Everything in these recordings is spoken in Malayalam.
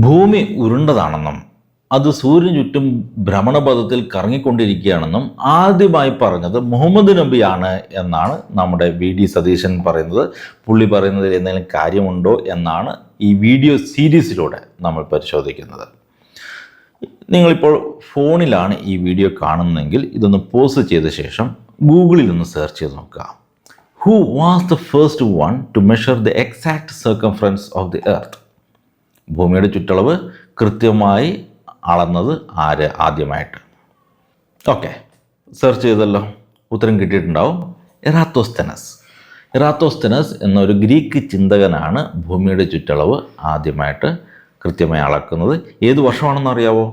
ഭൂമി ഉരുണ്ടതാണെന്നും അത് സൂര്യന് ചുറ്റും ഭ്രമണപഥത്തിൽ കറങ്ങിക്കൊണ്ടിരിക്കുകയാണെന്നും ആദ്യമായി പറഞ്ഞത് മുഹമ്മദ് നബിയാണ് എന്നാണ് നമ്മുടെ വി.ഡി. സതീശൻ പറയുന്നത്. പുള്ളി പറയുന്നതിൽ എന്തെങ്കിലും കാര്യമുണ്ടോ എന്നാണ് ഈ വീഡിയോ സീരീസിലൂടെ നമ്മൾ പരിശോധിക്കുന്നത്. നിങ്ങളിപ്പോൾ ഫോണിലാണ് ഈ വീഡിയോ കാണുന്നതെങ്കിൽ ഇതൊന്ന് പോസ് ചെയ്ത ശേഷം ഗൂഗിളിൽ ഒന്ന് സെർച്ച് ചെയ്ത് നോക്കുക. Who was the first one two measure the exact circumference of the earth? ഭൂമിയുടെ ചുറ്റളവ് കൃത്യമായി അളന്നത് ആര് ആദ്യമായിട്ട്? ഓക്കെ, സെർച്ച് ചെയ്തല്ലോ, ഉത്തരം കിട്ടിയിട്ടുണ്ടാവും. എറാത്തോസ്തനസ് എന്നൊരു ഗ്രീക്ക് ചിന്തകനാണ് ഭൂമിയുടെ ചുറ്റളവ് ആദ്യമായിട്ട് കൃത്യമായി അളക്കുന്നത്. ഏത് വർഷമാണെന്ന് അറിയാവോ?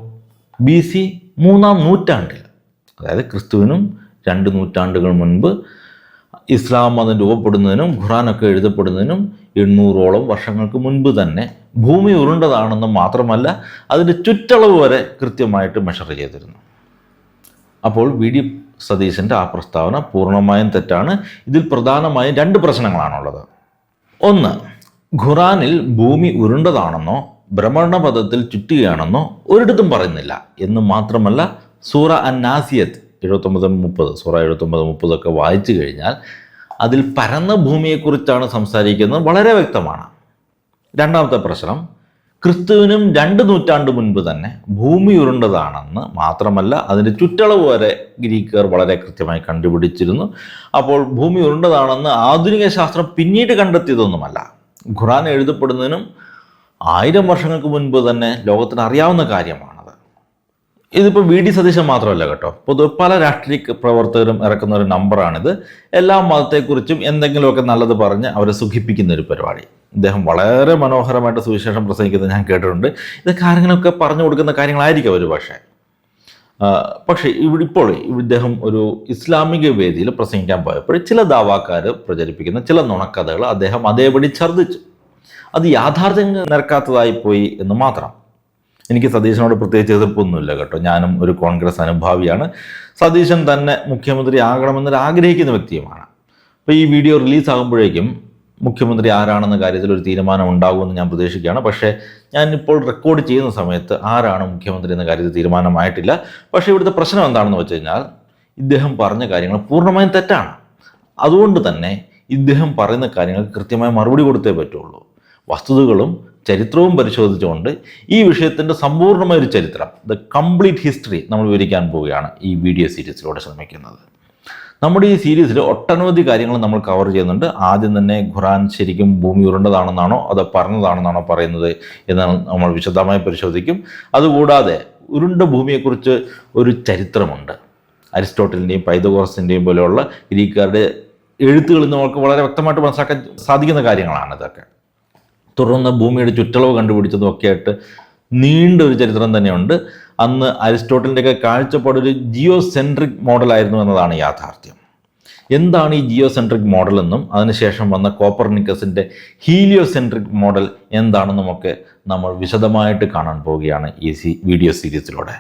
BC 3-ാം നൂറ്റാണ്ടിൽ, അതായത് ക്രിസ്തുവിനും 2 നൂറ്റാണ്ടുകൾ മുൻപ് ഇസ്ലാം മതം രൂപപ്പെടുന്നതിനും ഖുറാനൊക്കെ എഴുതപ്പെടുന്നതിനും 800ഓളം വർഷങ്ങൾക്ക് മുൻപ് തന്നെ ഭൂമി ഉരുണ്ടതാണെന്ന് മാത്രമല്ല അതിൻ്റെ ചുറ്റളവ് വരെ കൃത്യമായിട്ട് മെഷർ ചെയ്തിരുന്നു. അപ്പോൾ വി.ഡി. സതീശൻ്റെ ആ പ്രസ്താവന പൂർണ്ണമായും തെറ്റാണ്. ഇതിൽ പ്രധാനമായും 2 പ്രശ്നങ്ങളാണുള്ളത്. ഒന്ന്, ഖുറാനിൽ ഭൂമി ഉരുണ്ടതാണെന്നോ ഭ്രമണപഥത്തിൽ ചുറ്റുകയാണെന്നോ ഒരിടത്തും പറയുന്നില്ല എന്ന് മാത്രമല്ല, സൂറ അൻ-നാസിയത്ത് 79-30 സൂറ 79-30 ഒക്കെ വായിച്ചു കഴിഞ്ഞാൽ അതിൽ പരന്ന ഭൂമിയെക്കുറിച്ചാണ് സംസാരിക്കുന്നത്, വളരെ വ്യക്തമാണ്. രണ്ടാമത്തെ പ്രശ്നം, ക്രിസ്തുവിനും 2 നൂറ്റാണ്ട് മുൻപ് തന്നെ ഭൂമി ഉരുണ്ടതാണെന്ന് മാത്രമല്ല അതിൻ്റെ ചുറ്റളവ് വരെ ഗ്രീക്കുകാർ വളരെ കൃത്യമായി കണ്ടുപിടിച്ചിരുന്നു. അപ്പോൾ ഭൂമി ഉരുണ്ടതാണെന്ന് ആധുനിക ശാസ്ത്രം പിന്നീട് കണ്ടെത്തിയതൊന്നുമല്ല. ഖുറാൻ എഴുതപ്പെടുന്നതിനും 1000 വർഷങ്ങൾക്ക് മുൻപ് തന്നെ ലോകത്തിന് അറിയാവുന്ന കാര്യമാണത്. ഇതിപ്പോൾ വി.ഡി. സതീശൻ മാത്രമല്ല കേട്ടോ, പൊതുവെ പല രാഷ്ട്രീയ പ്രവർത്തകരും ഇറക്കുന്ന ഒരു നമ്പറാണിത്. എല്ലാ മതത്തെക്കുറിച്ചും എന്തെങ്കിലുമൊക്കെ നല്ലത് പറഞ്ഞ് അവരെ സുഖിപ്പിക്കുന്ന ഒരു പരിപാടി. ഇദ്ദേഹം വളരെ മനോഹരമായിട്ട് സുവിശേഷം പ്രസംഗിക്കുന്നത് ഞാൻ കേട്ടിട്ടുണ്ട്. ഇതൊക്കെ ആരെങ്കിലുമൊക്കെ പറഞ്ഞു കൊടുക്കുന്ന കാര്യങ്ങളായിരിക്കും ഒരു പക്ഷേ ഇപ്പോൾ ഇദ്ദേഹം ഒരു ഇസ്ലാമിക വേദിയിൽ പ്രസംഗിക്കാൻ പോയപ്പോൾ ചില ദാവാക്കാർ പ്രചരിപ്പിക്കുന്ന ചില നുണക്കഥകൾ അദ്ദേഹം അതേപടി ഛർദ്ദിച്ചു. അത് യാഥാർത്ഥ്യം നിരക്കാത്തതായി പോയി എന്ന് മാത്രം. എനിക്ക് സതീശനോട് പ്രത്യേകിച്ച് എതിർപ്പൊന്നുമില്ല കേട്ടോ, ഞാനും ഒരു കോൺഗ്രസ് അനുഭാവിയാണ്. സതീശൻ തന്നെ മുഖ്യമന്ത്രി ആകണമെന്നൊരു ആഗ്രഹിക്കുന്ന വ്യക്തിയുമാണ്. അപ്പോൾ ഈ വീഡിയോ റിലീസാകുമ്പോഴേക്കും മുഖ്യമന്ത്രി ആരാണെന്ന കാര്യത്തിൽ ഒരു തീരുമാനം ഉണ്ടാകുമെന്ന് ഞാൻ പ്രതീക്ഷിക്കുകയാണ്. പക്ഷേ ഞാനിപ്പോൾ റെക്കോർഡ് ചെയ്യുന്ന സമയത്ത് ആരാണ് മുഖ്യമന്ത്രി എന്ന കാര്യത്തിൽ തീരുമാനമായിട്ടില്ല. പക്ഷേ ഇവിടുത്തെ പ്രശ്നം എന്താണെന്ന് വെച്ച് കഴിഞ്ഞാൽ ഇദ്ദേഹം പറഞ്ഞ കാര്യങ്ങൾ പൂർണ്ണമായും തെറ്റാണ്. അതുകൊണ്ട് തന്നെ ഇദ്ദേഹം പറയുന്ന കാര്യങ്ങൾക്ക് കൃത്യമായ മറുപടി കൊടുത്തേ പറ്റുള്ളൂ. വസ്തുതകളും ചരിത്രവും പരിശോധിച്ചുകൊണ്ട് ഈ വിഷയത്തിൻ്റെ സമ്പൂർണ്ണമായ ഒരു ചരിത്രം, ദ കംപ്ലീറ്റ് ഹിസ്റ്ററി നമ്മൾ വിവരിക്കാൻ പോവുകയാണ് ഈ വീഡിയോ സീരീസിലൂടെ ശ്രമിക്കുന്നത്. നമ്മുടെ ഈ സീരീസിൽ ഒട്ടനവധി കാര്യങ്ങൾ നമ്മൾ കവർ ചെയ്യുന്നുണ്ട്. ആദ്യം തന്നെ ഖുറാൻ ശരിക്കും ഭൂമി ഉരുണ്ടതാണെന്നാണോ അതോ പറഞ്ഞതാണെന്നാണോ പറയുന്നത് എന്ന് നമ്മൾ വിശദമായി പരിശോധിക്കും. അതുകൂടാതെ ഉരുണ്ട ഭൂമിയെക്കുറിച്ച് ഒരു ചരിത്രമുണ്ട്. അരിസ്റ്റോട്ടലിൻ്റെയും പൈതഗോറസിൻ്റെയും പോലെയുള്ള ഗ്രീക്കുകാരുടെ എഴുത്തുകളിൽ നമുക്ക് വളരെ വ്യക്തമായിട്ട് മനസ്സിലാക്കാൻ സാധിക്കുന്ന കാര്യങ്ങളാണ് ഇതൊക്കെ. തുടർന്ന് ഭൂമിയുടെ ചുറ്റളവ് കണ്ടുപിടിച്ചതും ഒക്കെ ആയിട്ട് നീണ്ടൊരു ചരിത്രം തന്നെയുണ്ട്. അന്ന് അരിസ്റ്റോട്ടലിൻ്റെയൊക്കെ കാഴ്ചപ്പാടൊരു ജിയോസെൻട്രിക് മോഡലായിരുന്നു എന്നതാണ് യാഥാർത്ഥ്യം. എന്താണ് ഈ ജിയോസെൻട്രിക് മോഡലെന്നും അതിനുശേഷം വന്ന കോപ്പർനിക്കസിൻ്റെ ഹീലിയോസെൻട്രിക് മോഡൽ എന്താണെന്നുമൊക്കെ നമ്മൾ വിശദമായിട്ട് കാണാൻ പോവുകയാണ് ഈ വീഡിയോ സീരീസിലൂടെ.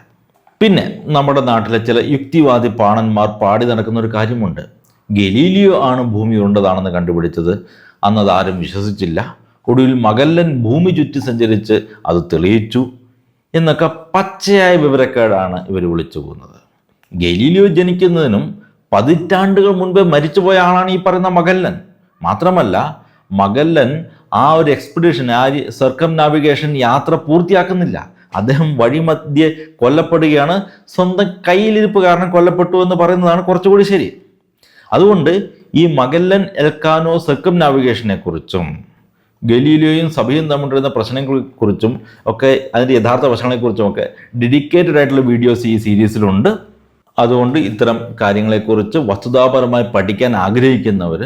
പിന്നെ നമ്മുടെ നാട്ടിലെ ചില യുക്തിവാദി പാണന്മാർ പാടി നടക്കുന്ന ഒരു കാര്യമുണ്ട്. ഗലീലിയോ ആണ് ഭൂമി ഉരുണ്ടതാണെന്ന് കണ്ടുപിടിച്ചത്. അന്നത് ആരും വിശ്വസിച്ചില്ല. ഒടുവിൽ മഗല്ലൻ ഭൂമി ചുറ്റി സഞ്ചരിച്ച് അത് തെളിയിച്ചു എന്നൊക്കെ പച്ചയായ വിവരക്കേടാണ് ഇവർ വിളിച്ചു പോകുന്നത്. ഗലീലിയോ ജനിക്കുന്നതിനും 10 പതിറ്റാണ്ടുകൾ മുൻപേ മരിച്ചുപോയ ആളാണ് ഈ പറയുന്ന മഗല്ലൻ. മാത്രമല്ല മഗല്ലൻ ആ ഒരു എക്സ്പെഡിഷൻ, ആ സർക്കം നാവിഗേഷൻ യാത്ര പൂർത്തിയാക്കുന്നില്ല. അദ്ദേഹം വഴിമധ്യേ കൊല്ലപ്പെടുകയാണ്. സ്വന്തം കയ്യിലിരിപ്പ് കാരണം കൊല്ലപ്പെട്ടു എന്ന് പറയുന്നതാണ് കുറച്ചുകൂടി ശരി. അതുകൊണ്ട് ഈ മഗല്ലൻ എൽക്കാനോ സർക്കം നാവിഗേഷനെ കുറിച്ചും ഗലീലിയോയും സഭയും തമ്മിലുള്ള പ്രശ്നങ്ങളെക്കുറിച്ചും ഒക്കെ അതിൻ്റെ യഥാർത്ഥ വശങ്ങളെക്കുറിച്ചും ഒക്കെ ഡെഡിക്കേറ്റഡ് ആയിട്ടുള്ള വീഡിയോസ് ഈ സീരീസിലുണ്ട്. അതുകൊണ്ട് ഇത്തരം കാര്യങ്ങളെക്കുറിച്ച് വസ്തുതാപരമായി പഠിക്കാൻ ആഗ്രഹിക്കുന്നവർ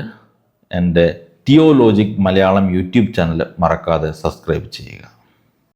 എൻ്റെ തിയോലോജിക് മലയാളം യൂട്യൂബ് ചാനൽ മറക്കാതെ സബ്സ്ക്രൈബ് ചെയ്യുക.